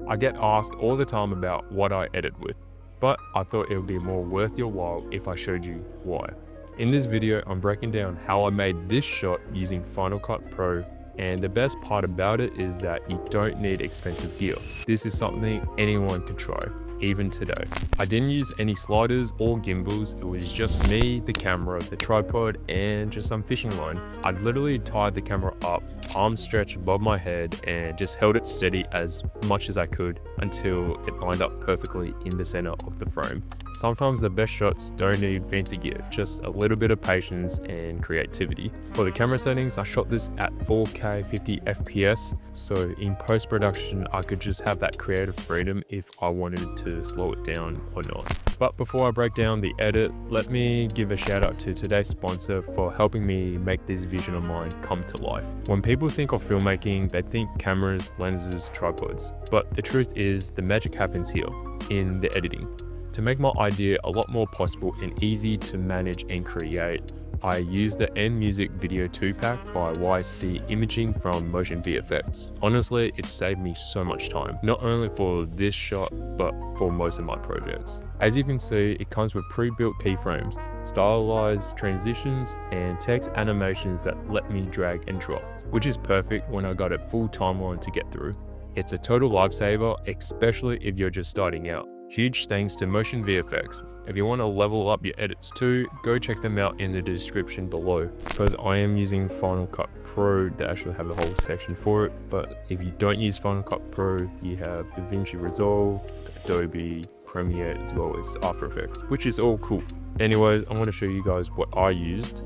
I get asked all the time about what I edit with, but I thought it would be more worth your while if I showed you why. In this video, I'm breaking down how I made this shot using Final Cut Pro, and the best part about it is that you don't need expensive gear. This is something anyone can try, even today. I didn't use any sliders or gimbals, it was just me, the camera, the tripod, and just some fishing line. I'd literally tied the camera up, arms stretched above my head, and just held it steady as much as I could until it lined up perfectly in the center of the frame. Sometimes the best shots don't need fancy gear, just a little bit of patience and creativity. For the camera settings, I shot this at 4K 50 FPS, so in post-production I could just have that creative freedom if I wanted to slow it down or not. But before I break down the edit, let me give a shout out to today's sponsor for helping me make this vision of mine come to life. When people think of filmmaking, they think cameras, lenses, tripods, but the truth is the magic happens here, in the editing. To make my idea a lot more possible and easy to manage and create, I used the Music Video 2 pack by YC Imaging from MotionVFX. Honestly, it saved me so much time, not only for this shot, but for most of my projects. As you can see, it comes with pre-built keyframes, stylized transitions, and text animations that let me drag and drop, which is perfect when I got a full timeline to get through. It's a total lifesaver, especially if you're just starting out. Huge thanks to MotionVFX. If you want to level up your edits too, go check them out in the description below. Because I am using Final Cut Pro, they actually have a whole section for it. But if you don't use Final Cut Pro, you have DaVinci Resolve, Adobe Premiere, as well as After Effects, which is all cool. Anyways, I'm going to show you guys what I used,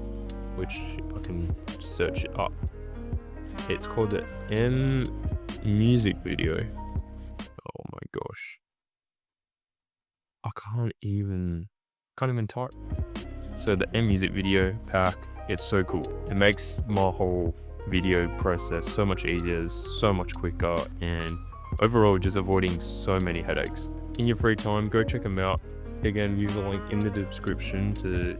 which if I can search it up. It's called the Music Video. Oh my gosh. I can't even type. So the Music Video pack, it's so cool. It makes my whole video process so much easier, so much quicker, and overall just avoiding so many headaches. In your free time, go check them out. Again, use the link in the description to,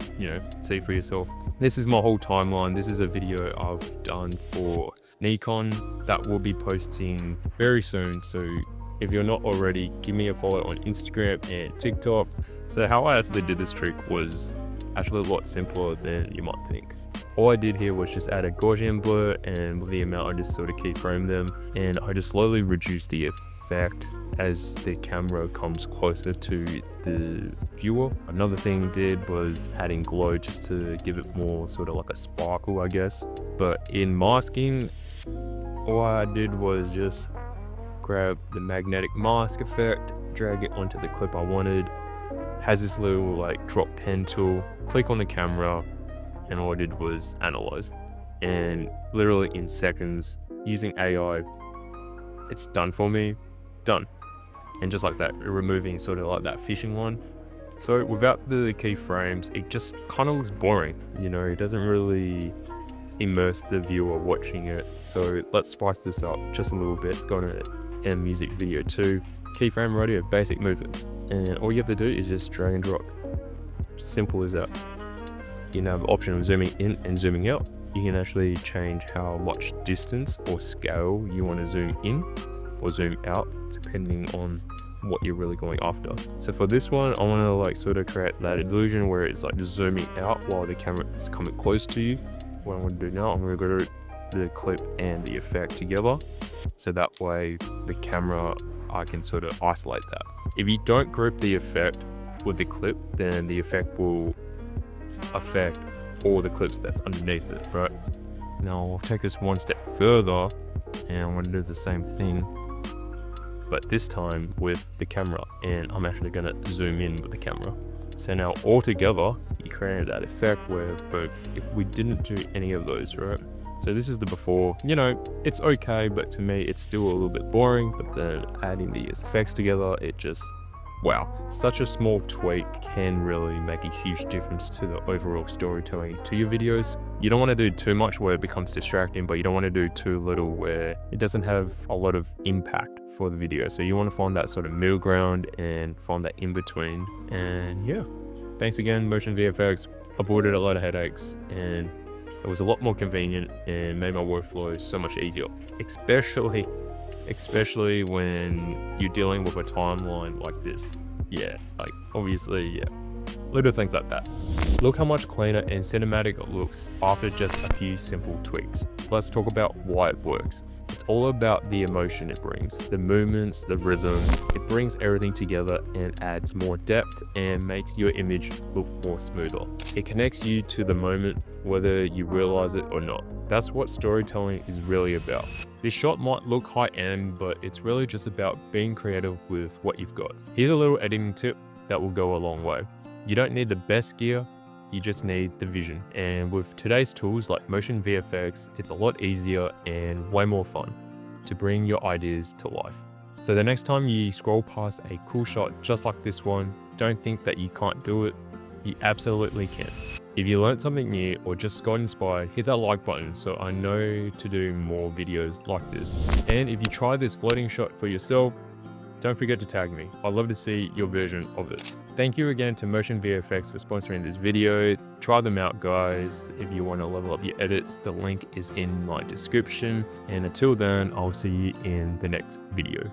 see for yourself. This is my whole timeline. This is a video I've done for Nikon that we'll be posting very soon. So if you're not already, give me a follow on Instagram and TikTok. So how I actually did this trick was actually a lot simpler than you might think. All I did here was just add a Gaussian blur, and with the amount I just sort of keyframe them, and I just slowly reduce the effect as the camera comes closer to the viewer. Another thing I did was adding glow just to give it more sort of like a sparkle, I guess. But in masking, all I did was just grab the magnetic mask effect, drag it onto the clip I wanted, has this little like drop pen tool, click on the camera, and all I did was analyze. And literally in seconds, using AI, it's done for me, done. And just like that, removing sort of like that fishing line. So without the keyframes, it just kind of looks boring, it doesn't really immerse the viewer watching it. So let's spice this up just a little bit. Go to Music Video 2, keyframe radio, basic movements, and all you have to do is just drag and drop. Simple as that. You have the option of zooming in and zooming out. You can actually change how much distance or scale you want to zoom in or zoom out, depending on what you're really going after. So for this one, I want to like sort of create that illusion where it's like just zooming out while the camera is coming close to you. What I'm going to do now, I'm going to go to the clip and the effect together, so that way the camera, I can sort of isolate that. If you don't group the effect with the clip, then the effect will affect all the clips that's underneath it, right? Now I'll take this one step further, and I'm going to do the same thing, but this time with the camera, and I'm actually going to zoom in with the camera. So now all together, you created that effect where, but if we didn't do any of those, right? So this is the before, it's okay, but to me, it's still a little bit boring, but then adding these effects together, it just, wow. Such a small tweak can really make a huge difference to the overall storytelling to your videos. You don't want to do too much where it becomes distracting, but you don't want to do too little where it doesn't have a lot of impact for the video. So you want to find that sort of middle ground and find that in between. And yeah, thanks again, MotionVFX. Avoided a lot of headaches, and it was a lot more convenient and made my workflow so much easier, especially especially when you're dealing with a timeline like this. Yeah, like obviously, yeah. Little things like that. Look how much cleaner and cinematic it looks after just a few simple tweaks. Let's talk about why it works. It's all about the emotion it brings, the movements, the rhythm. It brings everything together and adds more depth and makes your image look more smoother. It connects you to the moment, whether you realize it or not. That's what storytelling is really about. This shot might look high-end, but it's really just about being creative with what you've got. Here's a little editing tip that will go a long way. You don't need the best gear, you just need the vision. And with today's tools like MotionVFX, it's a lot easier and way more fun to bring your ideas to life. So the next time you scroll past a cool shot just like this one, don't think that you can't do it. You absolutely can. If you learned something new or just got inspired, hit that like button so I know to do more videos like this. And if you try this floating shot for yourself, don't forget to tag me. I'd love to see your version of it. Thank you again to MotionVFX for sponsoring this video. Try them out, guys. If you want to level up your edits, the link is in my description. And until then, I'll see you in the next video.